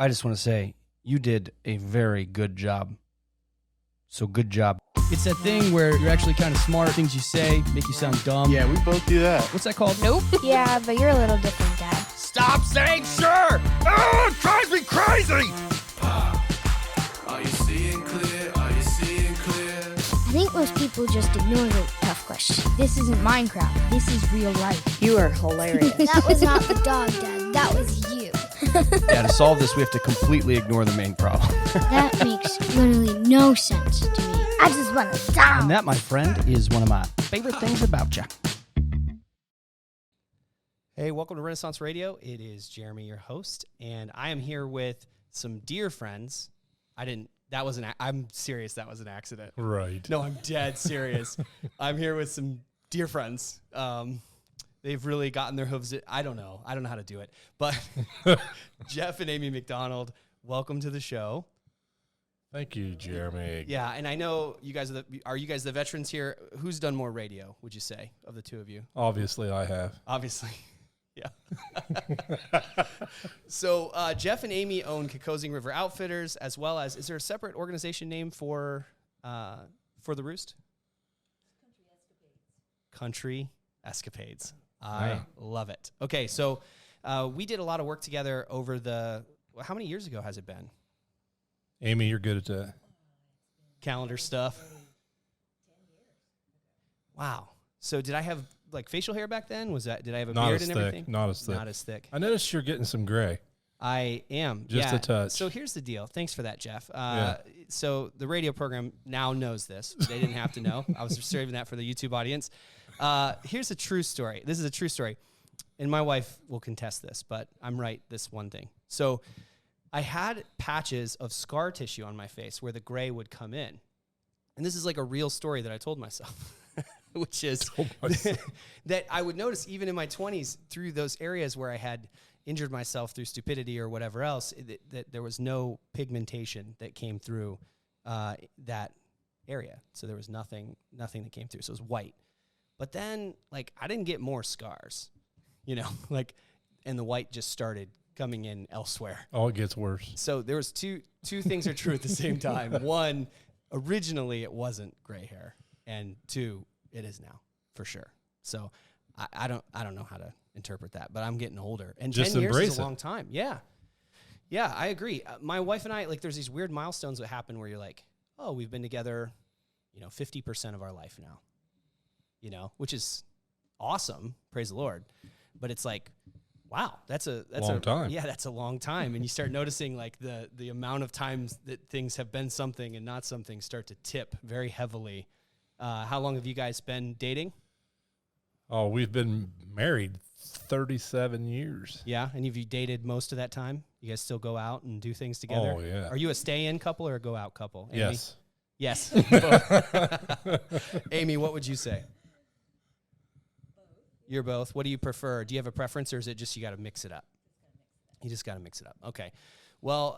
I just want to say you did a very good job. So good job. It's that thing where you're actually kind of smart. Things you say make you sound dumb. Yeah, we both do that. What's that called? Nope. Yeah, but you're a little different, Dad. Stop saying sure! Oh, it drives me crazy! Are you seeing clear? Are you seeing clear? I think most people just ignore the tough question. This isn't Minecraft. This is real life. You are hilarious. That was not the dog, Dad. That was you. Yeah, to solve this, we have to completely ignore the main problem. That makes literally no sense to me. I just want to die. And that, my friend, is one of my favorite things about you. Hey, welcome to Renaissance Radio. It is Jeremy, your host, and I am here with some dear friends. I'm serious, that was an accident. Right. No, I'm dead serious. I'm here with some dear friends. They've really gotten their hooves. I don't know how to do it. But Jeff and Amy McDonald, welcome to the show. Thank you, Jeremy. Yeah, and I know you guys are you guys the veterans here? Who's done more radio, would you say, of the two of you? Obviously, I have. Obviously. Yeah. So Jeff and Amy own Kokosing River Outfitters, as well as, is there a separate organization name for the Roost? Country Escapades. I love it. Okay, so we did a lot of work together over how many years ago has it been? Amy, you're good at that. Calendar stuff. 10 years. Wow. So did I have like facial hair back then? Did I have a beard and everything? Not as thick. Not as thick. I noticed you're getting some gray. I am. Just a touch. So here's the deal. Thanks for that, Jeff. Yeah. So the radio program now knows this. They didn't have to know. I was saving that for the YouTube audience. Here's a true story. This is a true story. And my wife will contest this, but I'm right this one thing. So I had patches of scar tissue on my face where the gray would come in. And this is like a real story that I told myself, which is that I would notice even in my 20s through those areas where I had injured myself through stupidity or whatever else, that there was no pigmentation that came through that area. So there was nothing that came through. So it was white. But then, like, I didn't get more scars, and the white just started coming in elsewhere. Oh, it gets worse. So there was two things are true at the same time. One, originally it wasn't gray hair, and two, it is now for sure. So I don't know how to interpret that, but I'm getting older, and just 10 years embrace is a long time. Yeah, I agree. My wife and I, like, there's these weird milestones that happen where you're like, oh, we've been together, 50% of our life now, which is awesome. Praise the Lord. But it's like, wow, that's a long time. Yeah, that's a long time. And you start noticing like the amount of times that things have been something and not something start to tip very heavily. How long have you guys been dating? Oh, we've been married 37 years. Yeah, and have you dated most of that time? You guys still go out and do things together? Oh, yeah. Are you a stay-in couple or a go-out couple? Amy? Yes. Yes. Amy, what would you say? You're both. What do you prefer? Do you have a preference, or is it just you got to mix it up? You just got to mix it up. Okay. Well,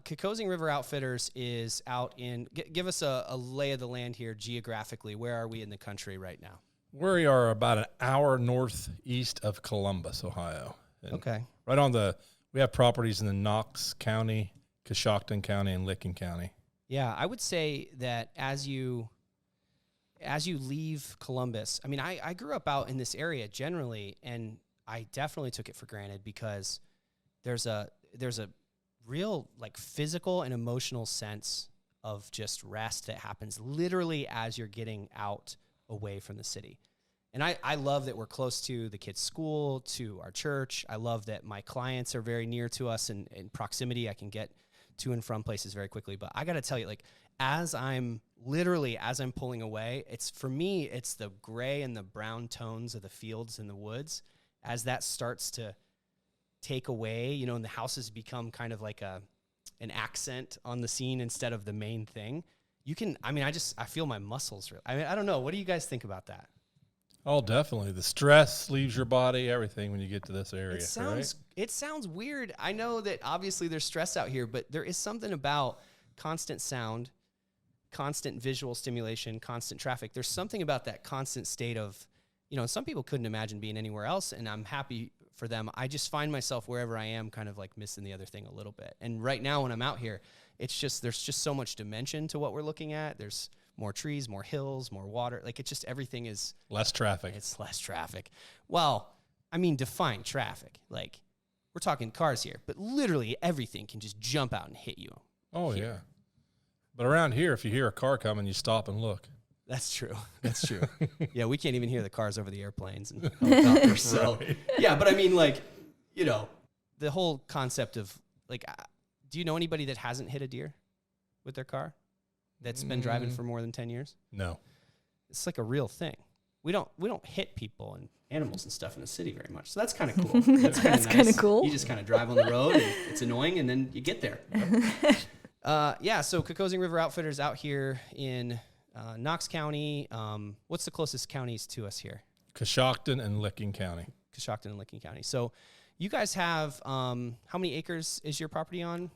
Kokosing River Outfitters is out in. Give us a lay of the land here geographically. Where are we in the country right now? We are about an hour northeast of Columbus, Ohio. And okay. Right we have properties in the Knox County, Coshocton County, and Licking County. Yeah, I would say that as you leave Columbus, I mean, I grew up out in this area generally, and I definitely took it for granted because there's a real like physical and emotional sense of just rest that happens literally as you're getting out away from the city. And I love that we're close to the kids' school, to our church. I love that my clients are very near to us and in proximity. I can get to and from places very quickly. But I got to tell you, like, as I'm pulling away, it's the gray and the brown tones of the fields and the woods. As that starts to take away, and the houses become kind of like an accent on the scene instead of the main thing. I feel my muscles. I don't know. What do you guys think about that? Oh, definitely. The stress leaves your body, everything when you get to this area. It sounds weird. I know that obviously there's stress out here, but there is something about constant sound, constant visual stimulation, constant traffic. There's something about that constant state of, some people couldn't imagine being anywhere else, and I'm happy for them. I just find myself wherever I am kind of like missing the other thing a little bit. And right now when I'm out here, it's just, there's just so much dimension to what we're looking at. There's more trees, more hills, more water. Like it's just, everything is Less traffic. it's less traffic. Well, I mean, define traffic. Like we're talking cars here, but literally everything can just jump out and hit you. Oh, here. yeah. But around here, if you hear a car coming, you stop and look. That's true. That's true. Yeah, we can't even hear the cars over the airplanes and helicopters. So, yeah, but I mean, like, you know, the whole concept of, like, do you know anybody that hasn't hit a deer with their car that's been driving for more than 10 years? No. It's like a real thing. We don't hit people and animals and stuff in the city very much. So that's kind of cool. That's kinda cool. You just kind of drive on the road and it's annoying and then you get there. Yeah, so Kokosing River Outfitters out here in Knox County. What's the closest counties to us here? Coshocton and Licking County. Coshocton and Licking County. So you guys have, how many acres is your property on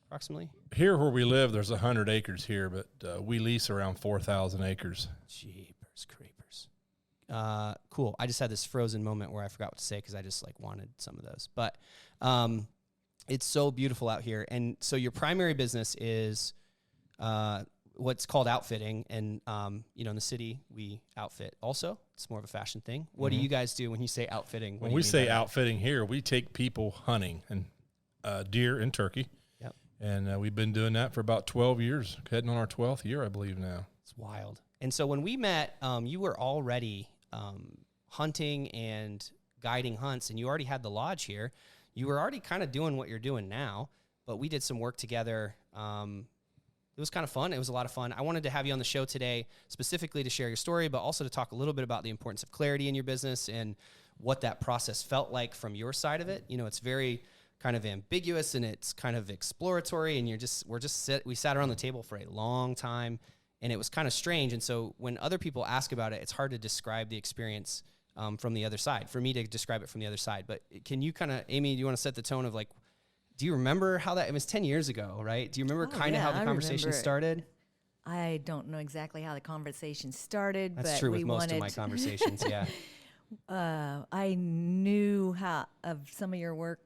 approximately? Here where we live, there's 100 acres here, but we lease around 4,000 acres. Jeepers creepers. Cool. I just had this frozen moment where I forgot what to say because I just like wanted some of those. But it's so beautiful out here. And so your primary business is what's called outfitting. And, you know, in the city, we outfit also. It's more of a fashion thing. What do you guys do when you say outfitting? When we say outfitting here, we take people hunting and deer and turkey. Yep. And we've been doing that for about 12 years, heading on our 12th year, I believe now. It's wild. And so when we met, you were already hunting and guiding hunts, and you already had the lodge here. You were already kind of doing what you're doing now, but we did some work together. It was kind of fun. It was a lot of fun. I wanted to have you on the show today specifically to share your story, but also to talk a little bit about the importance of clarity in your business and what that process felt like from your side of it. You know, it's very kind of ambiguous and it's kind of exploratory, and we sat around the table for a long time, and it was kind of strange. And so when other people ask about it, it's hard to describe the experience from the other side, for me to describe it from the other side. But can you kind of, Amy, do you want to set the tone of like, do you remember how that, it was 10 years ago, right? Do you remember how the conversation started? I don't know exactly how the conversation started. That's but true with most of my conversations, yeah. I knew of some of your work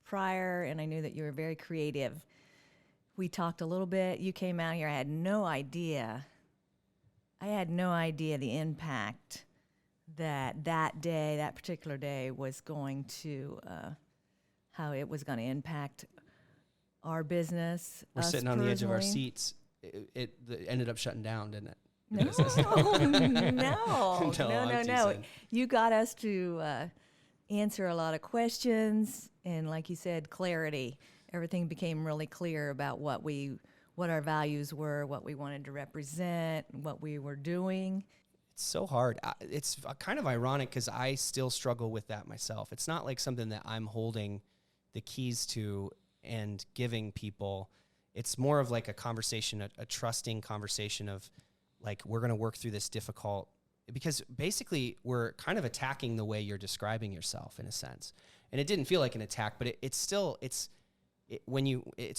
prior, and I knew that you were very creative. We talked a little bit. You came out here. I had no idea the impact that particular day was going to, how it was going to impact our business. We're sitting on the edge of our seats. It ended up shutting down, didn't it? No. You got us to answer a lot of questions, and like you said, clarity. Everything became really clear about what our values were, what we wanted to represent, what we were doing. It's so hard. It's kind of ironic because I still struggle with that myself. It's not like something that I'm holding the keys to and giving people. It's more of like a conversation, a trusting conversation of like, we're going to work through this difficult, because basically we're kind of attacking the way you're describing yourself in a sense. And it didn't feel like an attack, but it's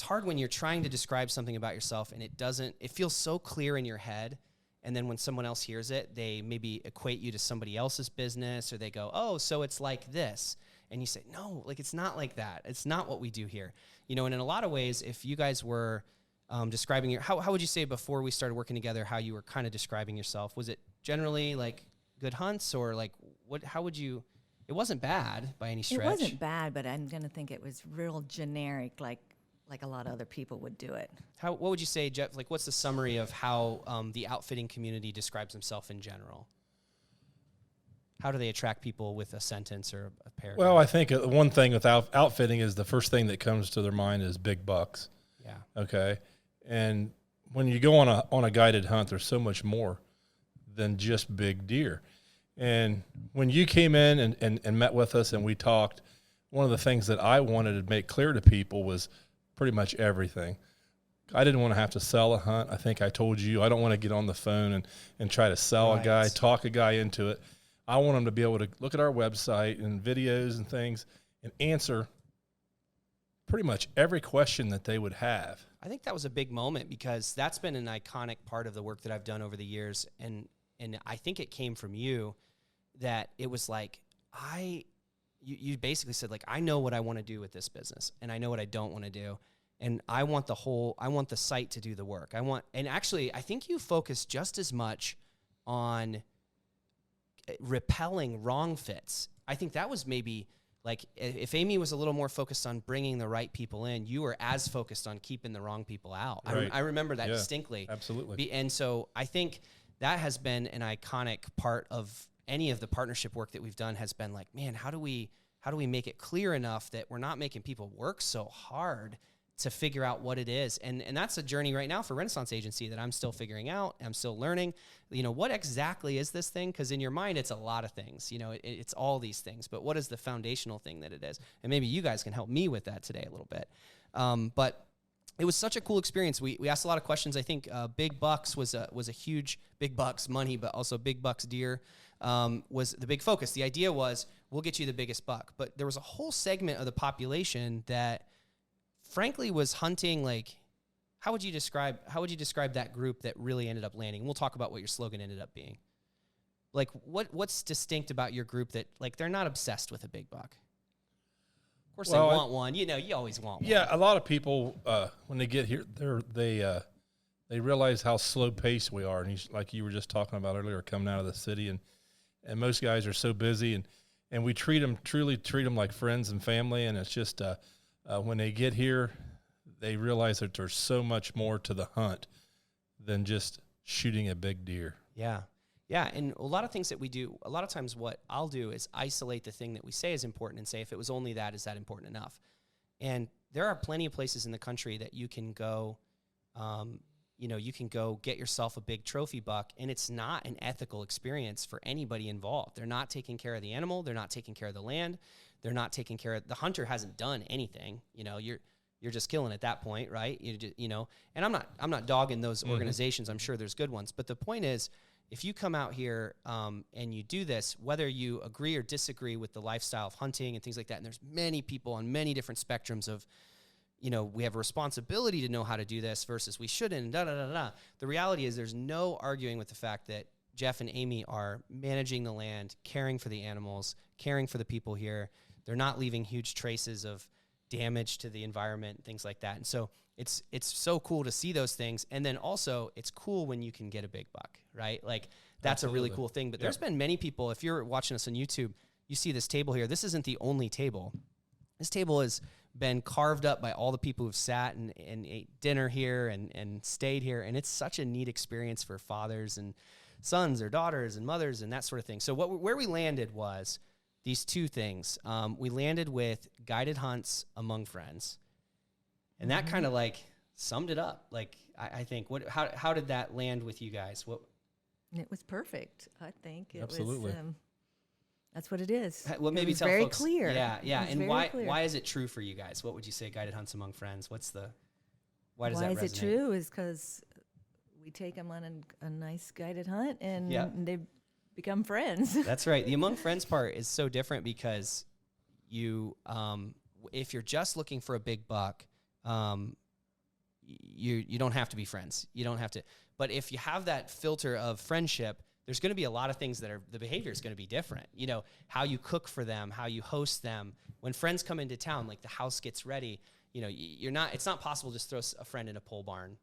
hard when you're trying to describe something about yourself and it feels so clear in your head. And then when someone else hears it, they maybe equate you to somebody else's business, or they go, oh, so it's like this. And you say, no, like, it's not like that. It's not what we do here. You know, and in a lot of ways, if you guys were describing how would you say before we started working together, how you were kind of describing yourself? Was it generally like good hunts, or like how would you, it wasn't bad by any stretch. It wasn't bad, but I'm going to think it was real generic, like a lot of other people would do it. What would you say, Jeff? Like, what's the summary of how the outfitting community describes themselves in general? How do they attract people with a sentence or a paragraph? Well, I think one thing with outfitting is the first thing that comes to their mind is big bucks. Yeah. Okay. And when you go on a guided hunt, there's so much more than just big deer. And when you came in and met with us and we talked, one of the things that I wanted to make clear to people was pretty much everything. I didn't want to have to sell a hunt. I think I told you, I don't want to get on the phone and try to sell a guy, talk a guy into it. I want them to be able to look at our website and videos and things and answer pretty much every question that they would have. I think that was a big moment because that's been an iconic part of the work that I've done over the years. And I think it came from you that it was like, you basically said, like, I know what I want to do with this business, and I know what I don't want to do. And I want the site to do the work. And actually, I think you focus just as much on repelling wrong fits. I think that was maybe, like, if Amy was a little more focused on bringing the right people in, you were as focused on keeping the wrong people out. Right. I remember that distinctly. Absolutely. And so I think that has been an iconic part of any of the partnership work that we've done, has been like, man, how do we make it clear enough that we're not making people work so hard to figure out what it is. And that's a journey right now for Renaissance Agency that I'm still figuring out. I'm still learning, what exactly is this thing? Because in your mind, it's a lot of things, it's all these things, but what is the foundational thing that it is? And maybe you guys can help me with that today a little bit. But it was such a cool experience. We asked a lot of questions. I think Big Bucks was a huge, Big Bucks money, but also Big Bucks deer was the big focus. The idea was, we'll get you the biggest buck. But there was a whole segment of the population that frankly was hunting, like, how would you describe that group that really ended up landing? And we'll talk about what your slogan ended up being. Like, what's distinct about your group that, like, they're not obsessed with a big buck? Of course, they want one. You always want one. Yeah, a lot of people when they get here, they realize how slow paced we are, and like you were just talking about earlier, coming out of the city, and most guys are so busy, and we truly treat them like friends and family, and it's just when they get here, they realize that there's so much more to the hunt than just shooting a big deer. Yeah. Yeah, and a lot of things that we do, a lot of times what I'll do is isolate the thing that we say is important and say, if it was only that, is that important enough? And there are plenty of places in the country that you can go, you can go get yourself a big trophy buck, and it's not an ethical experience for anybody involved. They're not taking care of the animal. They're not taking care of the land. They're not taking care of, the hunter hasn't done anything. You're just killing at that point, right? And I'm not dogging those organizations. I'm sure there's good ones. But the point is, if you come out here and you do this, whether you agree or disagree with the lifestyle of hunting and things like that, and there's many people on many different spectrums of, we have a responsibility to know how to do this versus we shouldn't, The reality is there's no arguing with the fact that Jeff and Amy are managing the land, caring for the animals, caring for the people here. They're not leaving huge traces of damage to the environment, things like that. And so it's so cool to see those things. And then also it's cool when you can get a big buck, right? Like, that's Absolutely. A really cool thing. But there's been many people, if you're watching us on YouTube, you see this table here. This isn't the only table. This table has been carved up by all the people who've sat and ate dinner here and stayed here. And it's such a neat experience for fathers and sons or daughters and mothers and that sort of thing. So where we landed was these two things. We landed with guided hunts among friends. And that kind of like summed it up. Like, I think, how did that land with you guys? It was perfect. I think it Absolutely. was. That's what it is. Well, maybe tell very folks. Clear. Yeah. And why is it true for you guys? What would you say, guided hunts among friends? Why does that resonate? Why is it true? Is because we take them on a nice guided hunt, and they become friends. That's right. The among friends part is so different because you, if you're just looking for a big buck, you don't have to be friends. You don't have to. But if you have that filter of friendship, there's going to be a lot of things the behavior is going to be different. How you cook for them, how you host them. When friends come into town, like the house gets ready, it's not possible to just throw a friend in a pole barn,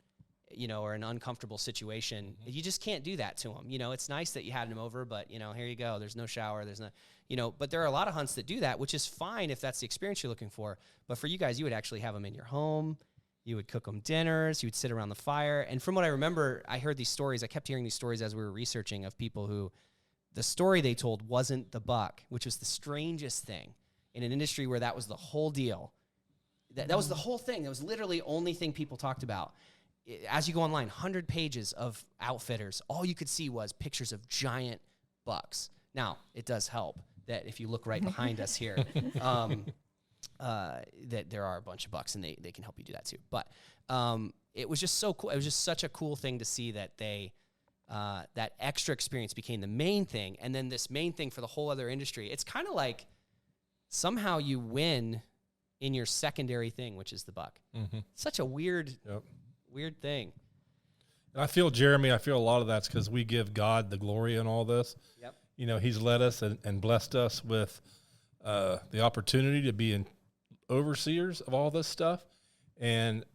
or an uncomfortable situation. Mm-hmm. You just can't do that to them. It's nice that you had them over, but here you go. There's no shower. There's no, but there are a lot of hunts that do that, which is fine if that's the experience you're looking for. But for you guys, you would actually have them in your home. You would cook them dinners. You would sit around the fire. And from what I remember, I heard these stories. I kept hearing these stories as we were researching of people who the story they told wasn't the buck, which was the strangest thing in an industry where that was the whole deal. That was the whole thing. That was literally the only thing people talked about. As you go online, 100 pages of outfitters, all you could see was pictures of giant bucks. Now, it does help that if you look right behind us here, that there are a bunch of bucks, and they can help you do that too. But it was just so cool. It was just such a cool thing to see that that extra experience became the main thing, and then this main thing for the whole other industry. It's kind of like somehow you win in your secondary thing, which is the buck. Mm-hmm. Such a weird thing. And I feel, Jeremy, a lot of that's because we give God the glory in all this. Yep. He's led us and blessed us with the opportunity to be in overseers of all this stuff. And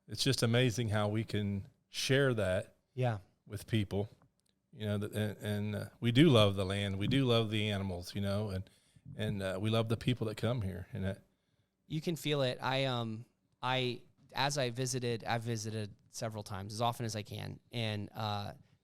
it's just amazing how we can share that with people, you know, and we do love the land. We do love the animals, you know, and we love the people that come here. And you can feel it. I've visited several times, as often as I can. And,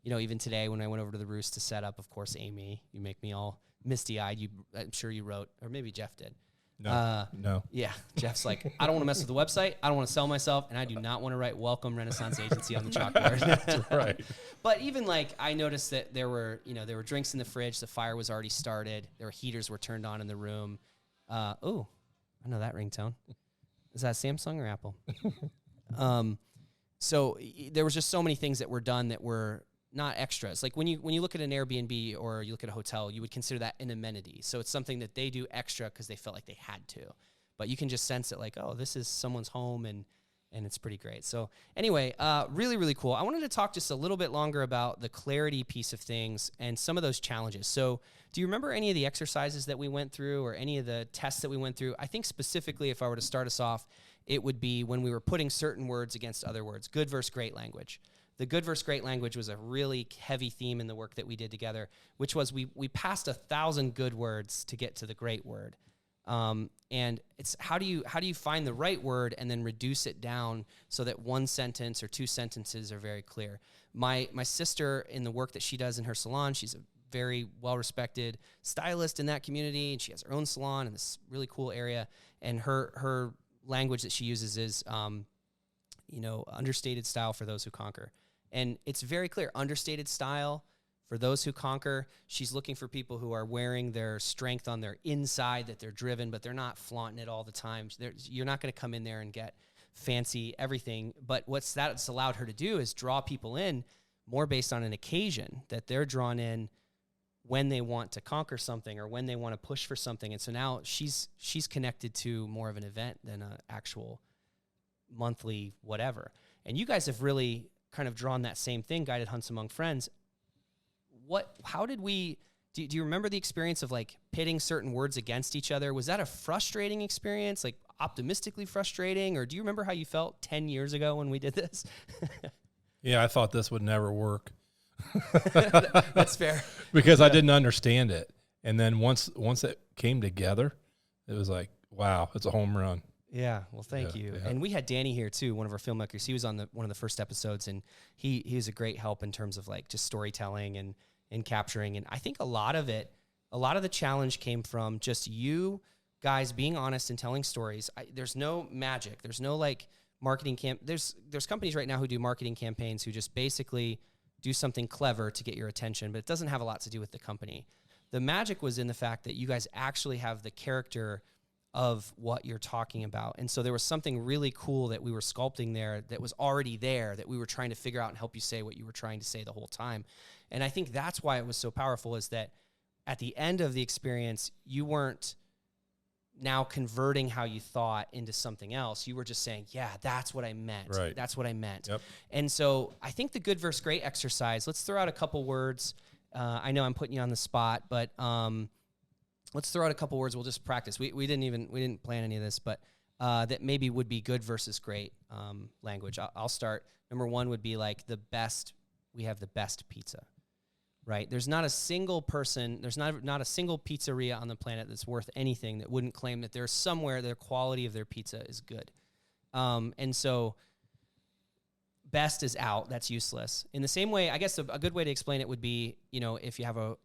you know, even today when I went over to the Roost to set up, of course, Amy, you make me all misty-eyed. I'm sure you wrote, or maybe Jeff did. No. Yeah, Jeff's like, I don't want to mess with the website. I don't want to sell myself, and I do not want to write "Welcome Renaissance Agency" on the chalkboard. That's right. But even like, I noticed that there were drinks in the fridge. The fire was already started. Heaters were turned on in the room. I know that ringtone. Is that Samsung or Apple? So there was just so many things that were done that were not extras. Like when you look at an Airbnb or you look at a hotel, you would consider that an amenity. So it's something that they do extra because they felt like they had to. But you can just sense it, like, oh, this is someone's home, and it's pretty great. So anyway, really, really cool. I wanted to talk just a little bit longer about the clarity piece of things and some of those challenges. So do you remember any of the exercises that we went through or any of the tests that we went through? I think specifically, if I were to start us off, it would be when we were putting certain words against other words, good versus great language. The good versus great language was a really heavy theme in the work that we did together, which was we passed 1,000 good words to get to the great word. And it's how do you find the right word and then reduce it down so that one sentence or two sentences are very clear. My sister, in the work that she does in her salon, she's a very well-respected stylist in that community, and she has her own salon in this really cool area. And her language that she uses is, understated style for those who conquer. And it's very clear, understated style for those who conquer. She's looking for people who are wearing their strength on their inside, that they're driven, but they're not flaunting it all the time. You're not going to come in there and get fancy everything. But what's allowed her to do is draw people in more based on an occasion, that they're drawn in when they want to conquer something or when they want to push for something. And so now she's connected to more of an event than an actual monthly whatever. And you guys have really kind of drawn that same thing, guided hunts among friends. How did we, do you remember the experience of like pitting certain words against each other? Was that a frustrating experience, like optimistically frustrating? Or do you remember how you felt 10 years ago when we did this? Yeah, I thought this would never work. That's fair. Because I didn't understand it. And then once it came together, it was like, wow, it's a home run. Yeah, well, thank you. Yeah. And we had Danny here too, one of our filmmakers. He was on one of the first episodes, and he was a great help in terms of like just storytelling and capturing. And I think a lot of the challenge came from just you guys being honest and telling stories. There's no magic. There's no like marketing There's companies right now who do marketing campaigns who just basically do something clever to get your attention, but it doesn't have a lot to do with the company. The magic was in the fact that you guys actually have the character of what you're talking about. And so there was something really cool that we were sculpting there that was already there, that we were trying to figure out and help you say what you were trying to say the whole time. And I think that's why it was so powerful, is that at the end of the experience, you weren't now converting how you thought into something else. You were just saying, yeah, that's what I meant. Right. That's what I meant. Yep. And so I think the good versus great exercise, let's throw out a couple words. I know I'm putting you on the spot, but let's throw out a couple words. We'll just practice. We didn't plan any of this, but that maybe would be good versus great language. I'll start. Number one would be like we have the best pizza, right? There's not a single person, there's not a single pizzeria on the planet that's worth anything that wouldn't claim that there's somewhere their quality of their pizza is good. And so best is out. That's useless. In the same way, I guess a good way to explain it would be, if you have a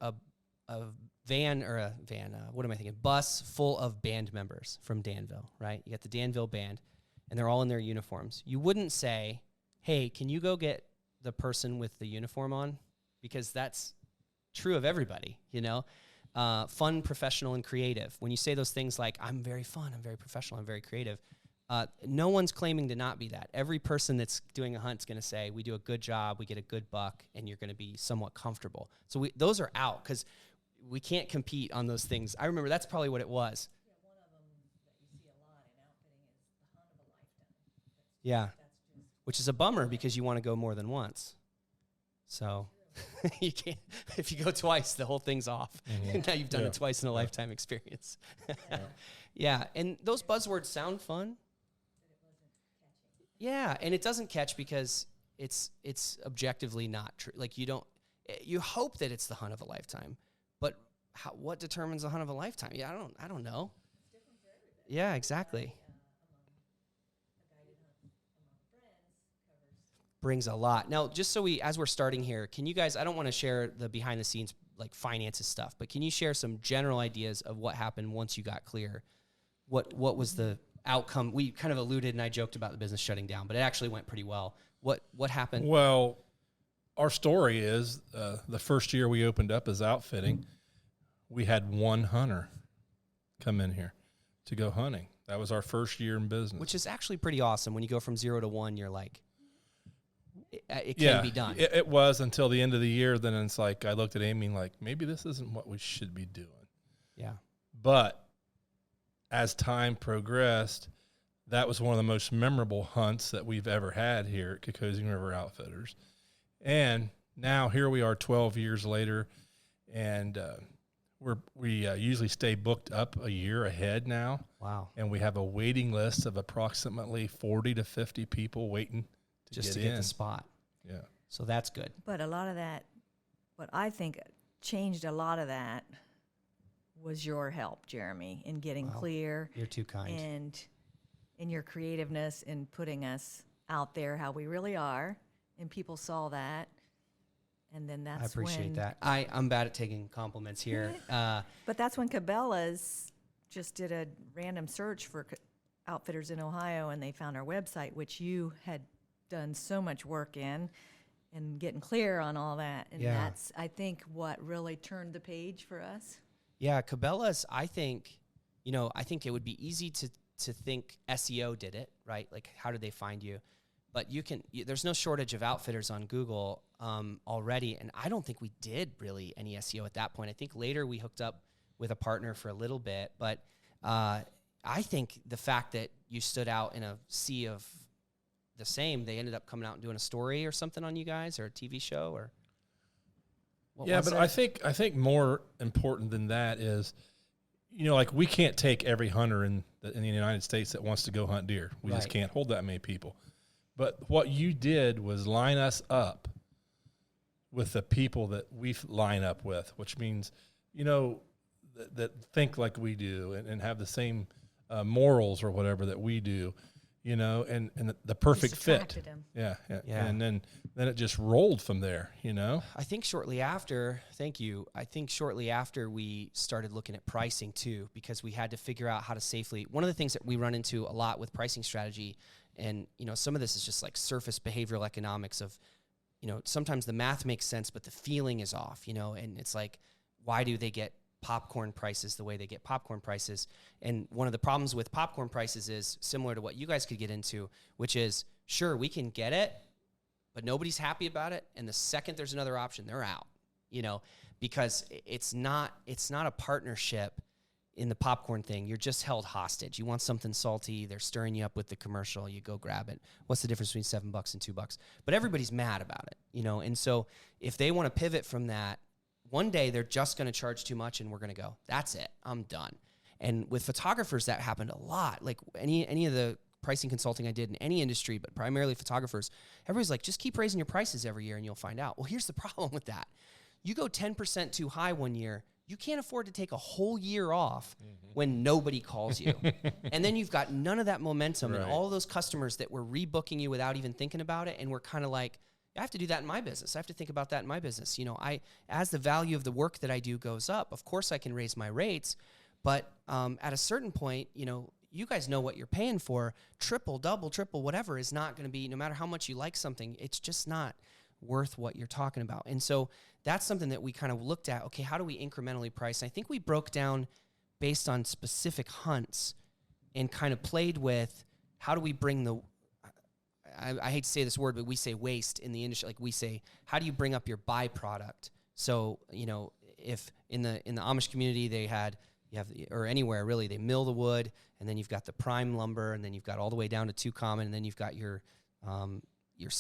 bus full of band members from Danville, right? You got the Danville band, and they're all in their uniforms. You wouldn't say, hey, can you go get the person with the uniform on? Because that's true of everybody, fun, professional, and creative. When you say those things like, I'm very fun, I'm very professional, I'm very creative, no one's claiming to not be that. Every person that's doing a hunt's going to say, we do a good job, we get a good buck, and you're going to be somewhat comfortable. So those are out, because we can't compete on those things. I remember that's probably what it was. Yeah, one of them that you see a lot in outfitting is the hunt of a lifetime. Yeah, which is a bummer because you want to go more than once. So You can't. If you go twice, the whole thing's off. Now you've done it twice in a lifetime experience. Yeah, and those buzzwords sound fun. Yeah, and it doesn't catch because it's objectively not true. Like you hope that it's the hunt of a lifetime, but what determines the hunt of a lifetime? Yeah, I don't know. Yeah, exactly. Brings a lot. Now, just so as we're starting here, can you guys, I don't want to share the behind the scenes like finances stuff, but can you share some general ideas of what happened once you got clear? What was the outcome? We kind of alluded and I joked about the business shutting down, but it actually went pretty well. What happened? Well, our story is the first year we opened up as outfitting, we had one hunter come in here to go hunting. That was our first year in business. Which is actually pretty awesome. When you go from 0 to 1, you're like, it can be done. It was until the end of the year. Then it's like I looked at Amy like, maybe this isn't what we should be doing. Yeah. But as time progressed, that was one of the most memorable hunts that we've ever had here at Kokosing River Outfitters. And now here we are 12 years later, and we usually stay booked up a year ahead now. Wow. And we have a waiting list of approximately 40 to 50 people waiting to get the spot. Yeah. So that's good. But a lot of that, what I think changed a lot of that was your help, Jeremy, in getting clear. You're too kind. And in your creativeness in putting us out there how we really are. And people saw that. And then that's I appreciate when, that. I'm bad at taking compliments here. But that's when Cabela's just did a random search for outfitters in Ohio, and they found our website, which you had done so much work in and getting clear on all that. And that's, I think, what really turned the page for us. Yeah, Cabela's, I think it would be easy to think SEO did it, right? Like, how did they find you? But there's no shortage of outfitters on Google already, and I don't think we did really any SEO at that point. I think later we hooked up with a partner for a little bit, but I think the fact that you stood out in a sea of the same, they ended up coming out and doing a story or something on you guys, or a TV show, or what was but it? I think more important than that is, like we can't take every hunter in the United States that wants to go hunt deer. We just can't hold that many people. But what you did was line us up with the people that we line up with, which means, that think like we do and have the same morals or whatever that we do, and the perfect fit. Yeah. And then it just rolled from there, I think shortly after, thank you. I think shortly after we started looking at pricing too, because we had to figure out how to safely, one of the things that we run into a lot with pricing strategy, and, some of this is just like surface behavioral economics of, sometimes the math makes sense, but the feeling is off, and it's like, why do they get popcorn prices the way they get popcorn prices? And one of the problems with popcorn prices is similar to what you guys could get into, which is, sure, we can get it, but nobody's happy about it. And the second there's another option, they're out, because it's not a partnership in the popcorn thing. You're just held hostage. You want something salty, they're stirring you up with the commercial, you go grab it. What's the difference between $7 and $2? But everybody's mad about it, and so if they want to pivot from that, one day they're just going to charge too much and we're going to go, that's it, I'm done. And with photographers, that happened a lot. Like any of the pricing consulting I did in any industry, but primarily photographers, everybody's like, just keep raising your prices every year and you'll find out. Well, here's the problem with that. You go 10% too high one year, you can't afford to take a whole year off when nobody calls you. And then you've got none of that momentum and all those customers that were rebooking you without even thinking about it. And we're kind of like, I have to do that in my business. I have to think about that in my business. As the value of the work that I do goes up, of course I can raise my rates. But at a certain point, you guys know what you're paying for. Triple, double, triple, whatever is not going to be, no matter how much you like something, it's just not worth what you're talking about. And so that's something that we kind of looked at. Okay, how do we incrementally price? And I think we broke down based on specific hunts and kind of played with how do we bring the, I hate to say this word, but we say waste in the industry. Like we say, how do you bring up your byproduct? So, if in the Amish community or anywhere really, they mill the wood, and then you've got the prime lumber, and then you've got all the way down to 2 common, and then you've got your your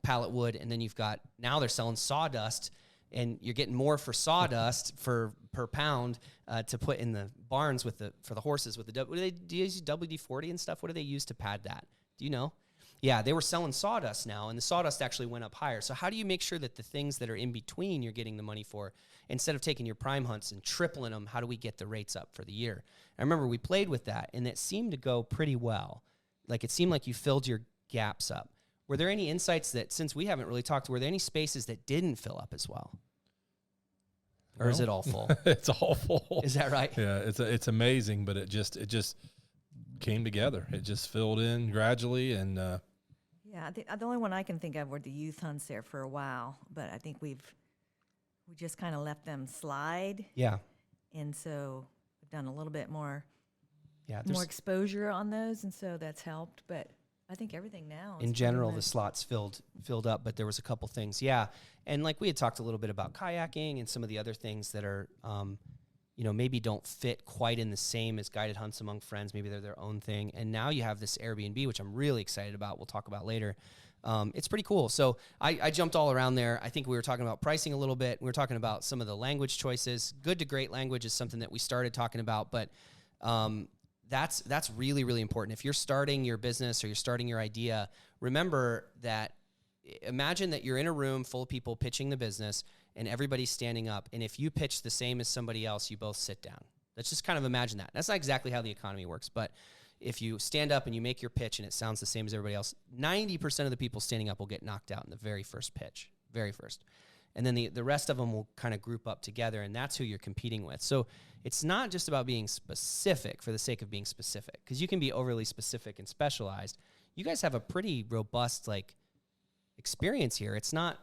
pallet wood, and then you've got, now they're selling sawdust, and you're getting more for sawdust per pound to put in the barns for the horses with do they use WD-40 and stuff? What do they use to pad that? Do you know? Yeah, they were selling sawdust now, and the sawdust actually went up higher. So how do you make sure that the things that are in between you're getting the money for? Instead of taking your prime hunts and tripling them, how do we get the rates up for the year? I remember we played with that, and it seemed to go pretty well. Like, it seemed like you filled your gaps up. Were there any insights that, since we haven't really talked, were there any spaces that didn't fill up as well? Or is it all full? It's all full. Is that right? Yeah, it's amazing, but it just came together. It just filled in gradually, and Yeah, the only one I can think of were the youth hunts there for a while, but I think we just kind of left them slide, Yeah. and so we've done a little bit more Yeah. more exposure on those, and so that's helped. But I think everything now is In pretty general, the much- slots filled up, but there was a couple things. Yeah. And like we had talked a little bit about kayaking and some of the other things that are, maybe don't fit quite in the same as guided hunts among friends. Maybe they're their own thing. And now you have this Airbnb, which I'm really excited about. We'll talk about later. It's pretty cool. So I jumped all around there. I think we were talking about pricing a little bit. We were talking about some of the language choices. Good to great language is something that we started talking about, but that's really, really important. If you're starting your business or you're starting your idea, remember that, imagine that you're in a room full of people pitching the business and everybody's standing up. And if you pitch the same as somebody else, you both sit down. Let's just kind of imagine that. That's not exactly how the economy works, but if you stand up and you make your pitch and it sounds the same as everybody else, 90% of the people standing up will get knocked out in the very first pitch, very first. And then the rest of them will kind of group up together, and that's who you're competing with. So it's not just about being specific for the sake of being specific, because you can be overly specific and specialized. You guys have a pretty robust, experience here. It's not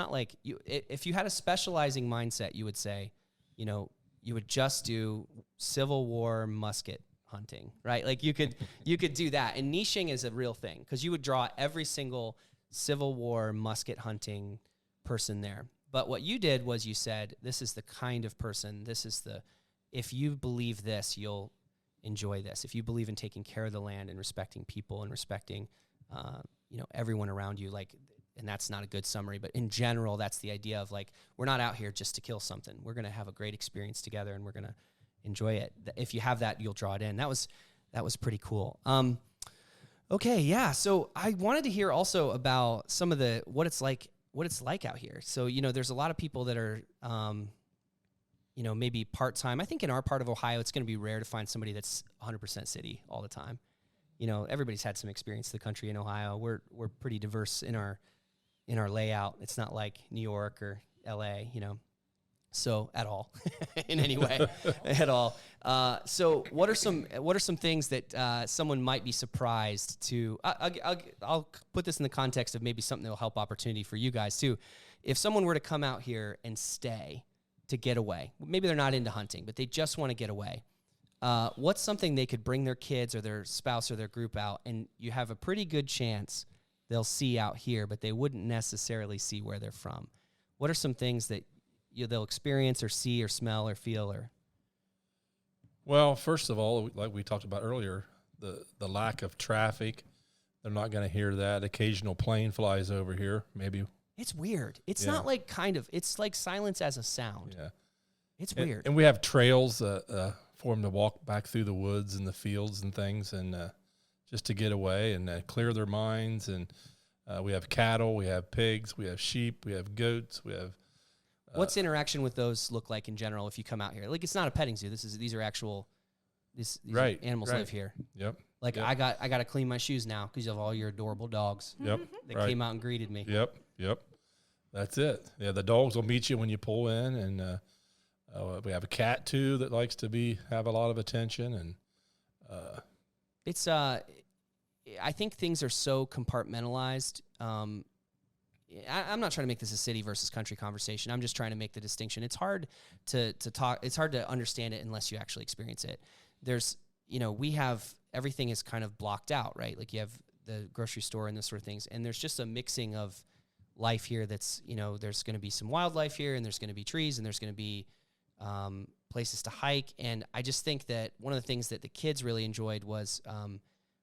like you, if you had a specializing mindset, you would say, you would just do Civil War musket hunting, right? Like you could do that. And niching is a real thing, because you would draw every single Civil War musket hunting person there. But what you did was you said, this is the kind of person, if you believe this, you'll enjoy this. If you believe in taking care of the land and respecting people and respecting, everyone around you, and that's not a good summary, but in general, that's the idea of we're not out here just to kill something. We're going to have a great experience together, and we're going to enjoy it. If you have that, you'll draw it in. That was pretty cool. Okay. Yeah. So I wanted to hear also about some of what it's like out here. So, there's a lot of people that are, maybe part-time. I think in our part of Ohio, it's going to be rare to find somebody that's 100% city all the time. Everybody's had some experience in the country in Ohio. We're pretty diverse in our layout. It's not like New York or LA, so at all in any way at all. So what are some things that someone might be surprised to, I'll put this in the context of maybe something that will help opportunity for you guys too. If someone were to come out here and stay to get away, maybe they're not into hunting, but they just want to get away. What's something they could bring their kids or their spouse or their group out, and you have a pretty good chance they'll see out here, but they wouldn't necessarily see where they're from? What are some things that they'll experience or see or smell or feel? Or Well, first of all, like we talked about earlier, the lack of traffic. They're not going to hear that. Occasional plane flies over here, maybe. It's weird. It's not it's like silence as a sound. Yeah. It's weird. And we have trails for them to walk back through the woods and the fields and things, and just to get away and clear their minds. And we have cattle, we have pigs, we have sheep, we have goats, we have. What's interaction with those look like in general if you come out here? It's not a petting zoo. These are actual. These right, animals right. live here. Yep. Yep. I got to clean my shoes now because of all your adorable dogs. Yep. That came out and greeted me. Yep. That's it. Yeah, the dogs will meet you when you pull in, and we have a cat too that likes to have a lot of attention, and it's I think things are so compartmentalized. I'm not trying to make this a city versus country conversation. I'm just trying to make the distinction. It's hard to talk. It's hard to understand it unless you actually experience it. There's, we have, everything is kind of blocked out, right? Like you have the grocery store and this sort of things. And there's just a mixing of life here that's, there's going to be some wildlife here, and there's going to be trees, and there's going to be places to hike. And I just think that one of the things that the kids really enjoyed was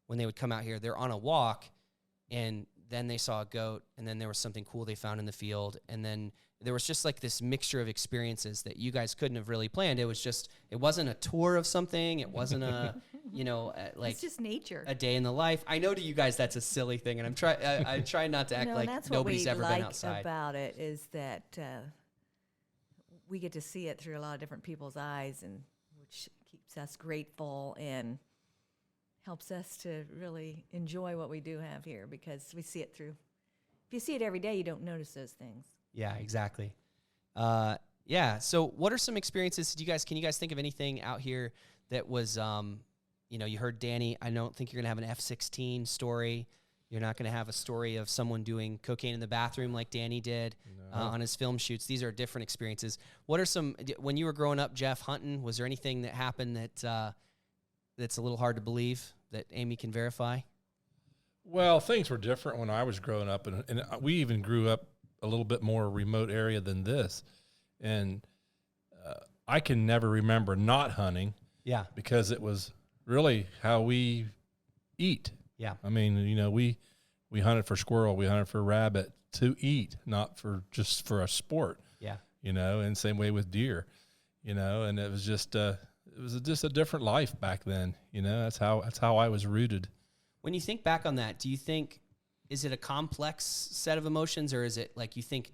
when they would come out here, they're on a walk, and then they saw a goat, and then there was something cool they found in the field, and then there was just like this mixture of experiences that you guys couldn't have really planned. It was just, it wasn't a tour of something. It wasn't a, like it's just nature. a day in the life. I know to you guys that's a silly thing, and I try not to act like that's nobody's what ever we been like outside. about it is that we get to see it through a lot of different people's eyes, and which keeps us grateful and helps us to really enjoy what we do have here, because we see it through. If you see it every day, you don't notice those things. Yeah, exactly. Yeah. So what are some experiences? Can you guys think of anything out here that was, you heard Danny, I don't think you're going to have an F-16 story. You're not going to have a story of someone doing cocaine in the bathroom like Danny did on his film shoots. These are different experiences. What are some, when you were growing up, Jeff, hunting, was there anything that happened that that's a little hard to believe that Amy can verify? Well, things were different when I was growing up, and we even grew up a little bit more remote area than this. And I can never remember not hunting. Yeah. Because it was really how we eat. Yeah. I mean, we hunted for squirrel, we hunted for rabbit to eat, not for just for a sport. Yeah. And same way with deer, and it was just a different life back then. That's how I was rooted. When you think back on that, do you think, is it a complex set of emotions, or is it like you think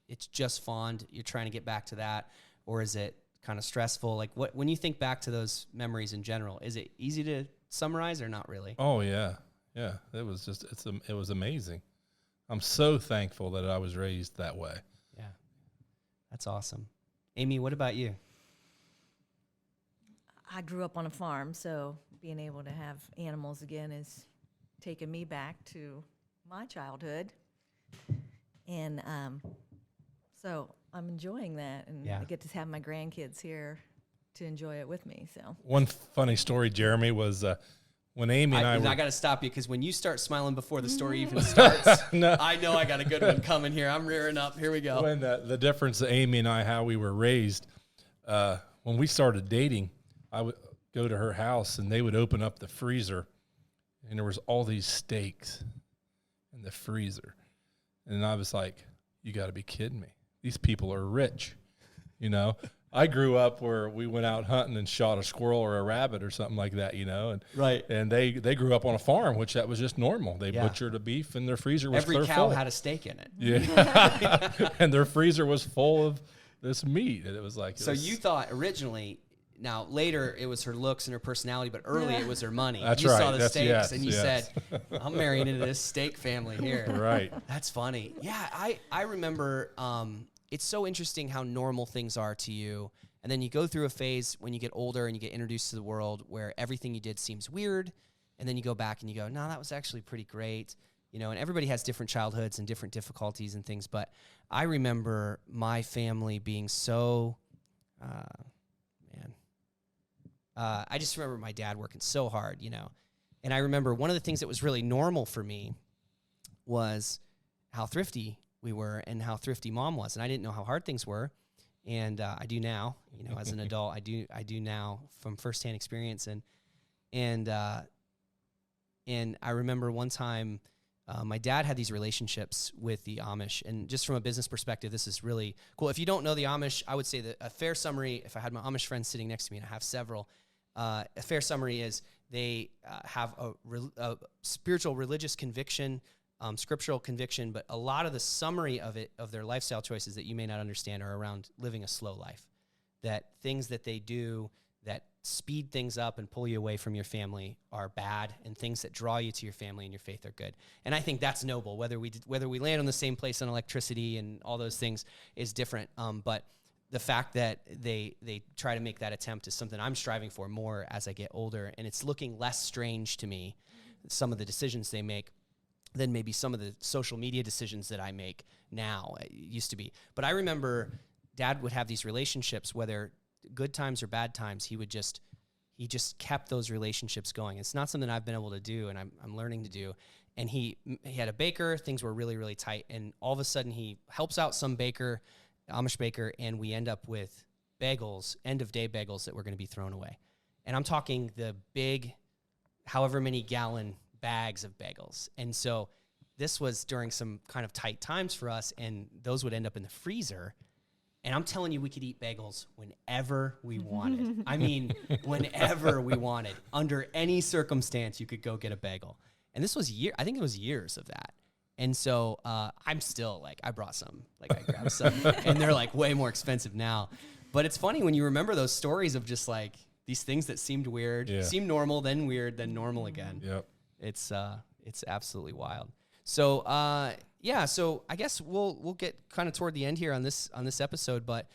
it's just fond, you're trying to get back to that, or is it kind of stressful? Like when you think back to those memories in general, is it easy to summarize or not really? Oh yeah. Yeah. It was it was amazing. I'm so thankful that I was raised that way. Yeah. That's awesome. Amy, what about you? I grew up on a farm, so being able to have animals again is taking me back to my childhood. And so I'm enjoying that, and Yeah. I get to have my grandkids here to enjoy it with me. So One funny story, Jeremy, was when Amy and I got to stop you, because when you start smiling before the story even starts, No. I know I got a good one coming here. I'm rearing up. Here we go. when the difference of Amy and I, how we were raised, when we started dating, I would go to her house and they would open up the freezer, and there was all these steaks in the freezer. And I was like, you got to be kidding me. These people are rich. I grew up where we went out hunting and shot a squirrel or a rabbit or something like that, and Right. And they grew up on a farm, which that was just normal. They Yeah. butchered a beef and their freezer was Every clear cow full. had a steak in it. Yeah. And their freezer was full of this meat. And it was like, So you thought originally, now later it was her looks and her personality, but early it was her money. That's you right. saw the That's- steaks yes, and you yes. said, I'm marrying into this steak family here. right. That's funny. Yeah, I remember it's so interesting how normal things are to you. And then you go through a phase when you get older and you get introduced to the world where everything you did seems weird. And then you go back and you go, no, that was actually pretty great. And everybody has different childhoods and different difficulties and things. But I remember my family being so, I just remember my dad working so hard, And I remember one of the things that was really normal for me was how thrifty we were and how thrifty Mom was. And I didn't know how hard things were. And I do now, as an adult, I do now from firsthand experience. And I remember one time my dad had these relationships with the Amish. And just from a business perspective, this is really cool. If you don't know the Amish, I would say that a fair summary, if I had my Amish friends sitting next to me, and I have several, a fair summary is they have a spiritual religious conviction, scriptural conviction, but a lot of the summary of their lifestyle choices that you may not understand are around living a slow life. That things that they do that speed things up and pull you away from your family are bad, and things that draw you to your family and your faith are good. And I think that's noble. Whether we land on the same place on electricity and all those things is different. But the fact that they try to make that attempt is something I'm striving for more as I get older, and it's looking less strange to me, some of the decisions they make, than maybe some of the social media decisions that I make now. It used to be. But I remember Dad would have these relationships, whether good times or bad times, he just kept those relationships going. It's not something I've been able to do, and I'm learning to do. And he had a baker, things were really, really tight, and all of a sudden he helps out some baker, Amish baker, and we end up with bagels, end-of-day bagels that were going to be thrown away. And I'm talking the big, however many gallon bags of bagels. And so this was during some kind of tight times for us, and those would end up in the freezer. And I'm telling you, we could eat bagels whenever we wanted. I mean, whenever we wanted. Under any circumstance, you could go get a bagel. And this was I think it was years of that. And so I'm still like, I brought some. Like, I grabbed some. And they're like way more expensive now. But it's funny when you remember those stories of just like these things that seemed weird, seemed normal, then weird, then normal again. Yep. It's absolutely wild. So so I guess we'll get kind of toward the end here on this episode. But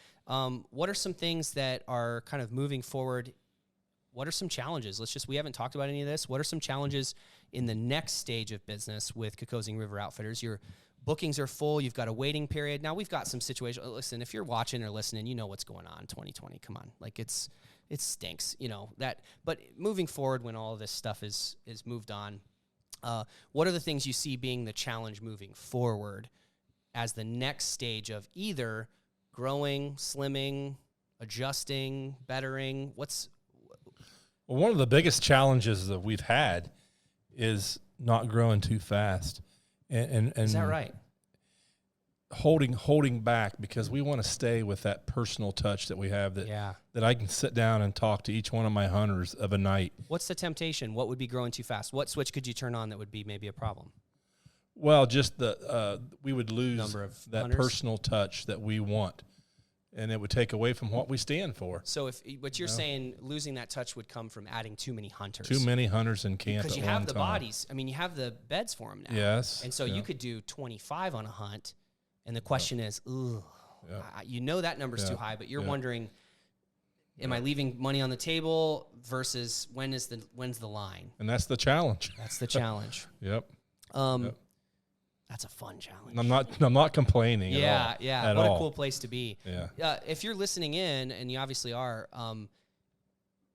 what are some things that are kind of moving forward? What are some challenges? We haven't talked about any of this. What are some challenges in the next stage of business with Kokosing River Outfitters? Your bookings are full. You've got a waiting period. Now we've got some situations. Listen, if you're watching or listening, you know what's going on in 2020. Come on. Like it stinks, that, but moving forward when all of this stuff is moved on, what are the things you see being the challenge moving forward as the next stage of either growing, slimming, adjusting, bettering? Well, one of the biggest challenges that we've had is not growing too fast, and is that right? Holding back, because we want to stay with that personal touch that we have, that I can sit down and talk to each one of my hunters of a night. What's the temptation? What would be growing too fast? What switch could you turn on that would be maybe a problem? Well, just we would lose Number of that hunters? personal touch that we want, and it would take away from what we stand for. So if what you're saying, losing that touch would come from adding too many hunters. Too many hunters in camp because at you have one the time. bodies. I mean, you have the beds for them now. Yes. And so you could do 25 on a hunt, and the question is, that number's too high, but you're wondering, am I leaving money on the table versus when's the line? And that's the challenge. That's the challenge. Yep. That's a fun challenge. I'm not complaining. Yeah, at what all. a cool place to be. Yeah. If you're listening in, and you obviously are,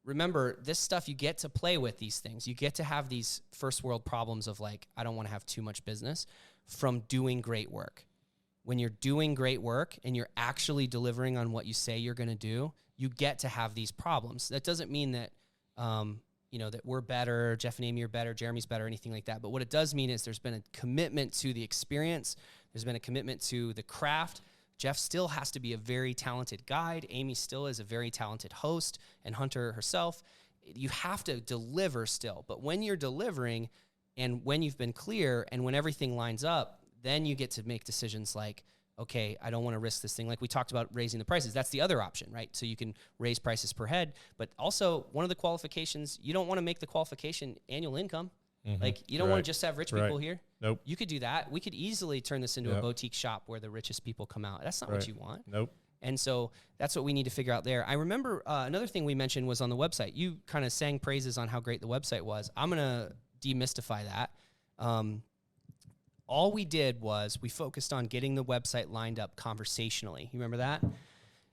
remember this stuff. You get to play with these things. You get to have these first world problems of like, I don't want to have too much business, from doing great work. When you're doing great work and you're actually delivering on what you say you're going to do, you get to have these problems. That doesn't mean that, that we're better, Jeff and Amy are better, Jeremy's better, anything like that. But what it does mean is there's been a commitment to the experience. There's been a commitment to the craft. Jeff still has to be a very talented guide. Amy still is a very talented host and hunter herself. You have to deliver still. But when you're delivering and when you've been clear and when everything lines up, then you get to make decisions like, okay, I don't want to risk this thing. Like we talked about raising the prices. That's the other option, right? So you can raise prices per head. But also one of the qualifications, you don't want to make the qualification annual income. Mm-hmm. Like you don't want to just have rich people here. Nope. You could do that. We could easily turn this into a boutique shop where the richest people come out. That's not what you want. Nope. And so that's what we need to figure out there. I remember another thing we mentioned was on the website. You kind of sang praises on how great the website was. I'm going to demystify that. All we did was we focused on getting the website lined up conversationally. You remember that?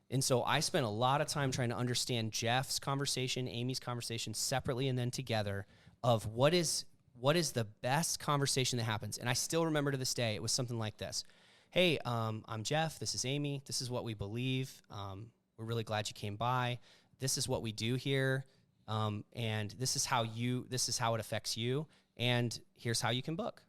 And so I spent a lot of time trying to understand Jeff's conversation, Amy's conversation separately and then together of what is the best conversation that happens. And I still remember to this day, it was something like this. Hey, I'm Jeff. This is Amy. This is what we believe. We're really glad you came by. This is what we do here. And this is how it affects you. And here's how you can book.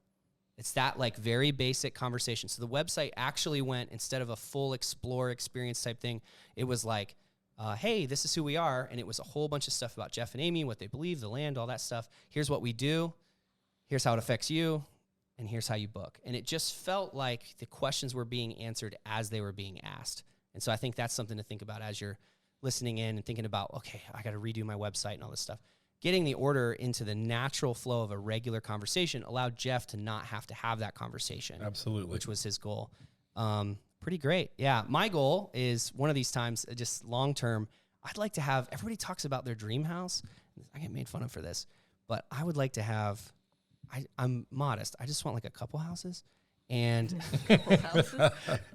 It's that like very basic conversation. So the website actually went, instead of a full explore experience type thing, it was like, hey, this is who we are. And it was a whole bunch of stuff about Jeff and Amy, what they believe, the land, all that stuff. Here's what we do. Here's how it affects you. And here's how you book. And it just felt like the questions were being answered as they were being asked. And so I think that's something to think about as you're listening in and thinking about, okay, I got to redo my website and all this stuff. Getting the order into the natural flow of a regular conversation allowed Jeff to not have to have that conversation. Absolutely. Which was his goal. Pretty great. Yeah. My goal is one of these times, just long-term, I'd like to have, everybody talks about their dream house. I get made fun of for this, but I would like to have, I'm modest. I just want like a couple houses. And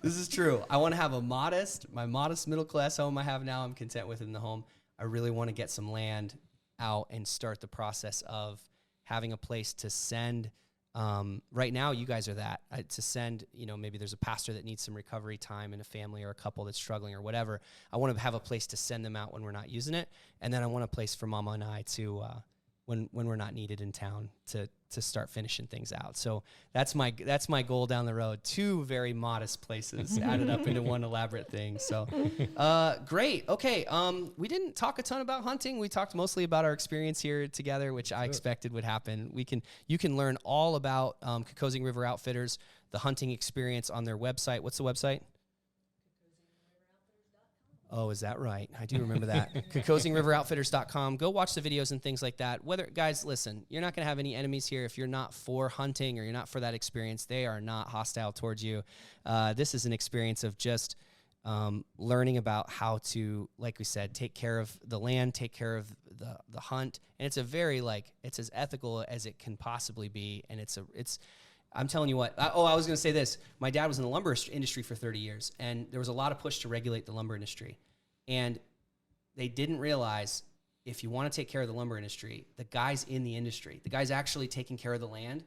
this is true. I want to have my modest middle-class home I have now, I'm content with in the home. I really want to get some land out and start the process of having a place to send. Right now, you guys are that to send, maybe there's a pastor that needs some recovery time in a family or a couple that's struggling or whatever. I want to have a place to send them out when we're not using it. And then I want a place for Mama and I to, when we're not needed in town to to start finishing things out. So that's my goal down the road. 2 very modest places added up into one elaborate thing. So great. Okay. We didn't talk a ton about hunting. We talked mostly about our experience here together, which I expected would happen. You can learn all about Kokosing River Outfitters, the hunting experience on their website. What's the website? Oh, is that right? I do remember that. KokosingRiverOutfitters.com. Go watch the videos and things like that. Guys, listen, you're not going to have any enemies here if you're not for hunting or you're not for that experience. They are not hostile towards you. This is an experience of just learning about how to, like we said, take care of the land, take care of the hunt. And it's a very, it's as ethical as it can possibly be. And I'm telling you what. I was going to say this. My dad was in the lumber industry for 30 years, and there was a lot of push to regulate the lumber industry. And they didn't realize if you want to take care of the lumber industry, the guys in the industry, the guys actually taking care of the land,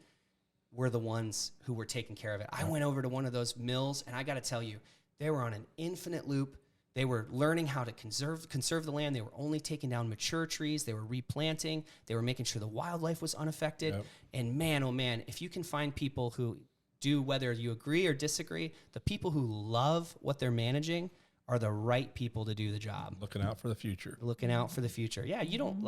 were the ones who were taking care of it. I went over to one of those mills, and I got to tell you, they were on an infinite loop. They were learning how to conserve the land. They were only taking down mature trees. They were replanting. They were making sure the wildlife was unaffected. Yep. And man, oh man, if you can find people who do, whether you agree or disagree, the people who love what they're managing are the right people to do the job. Looking out for the future. Looking out for the future. Yeah, you don't,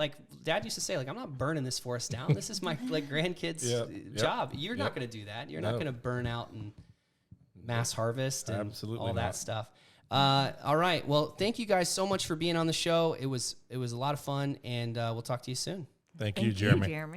Dad used to say, I'm not burning this forest down. This is my grandkids' job. You're not going to do that. You're not going to burn out and mass harvest and Absolutely all not. that stuff. All right. Well, thank you guys so much for being on the show. It was a lot of fun, and we'll talk to you soon. Thank you, Jeremy. Jeremy.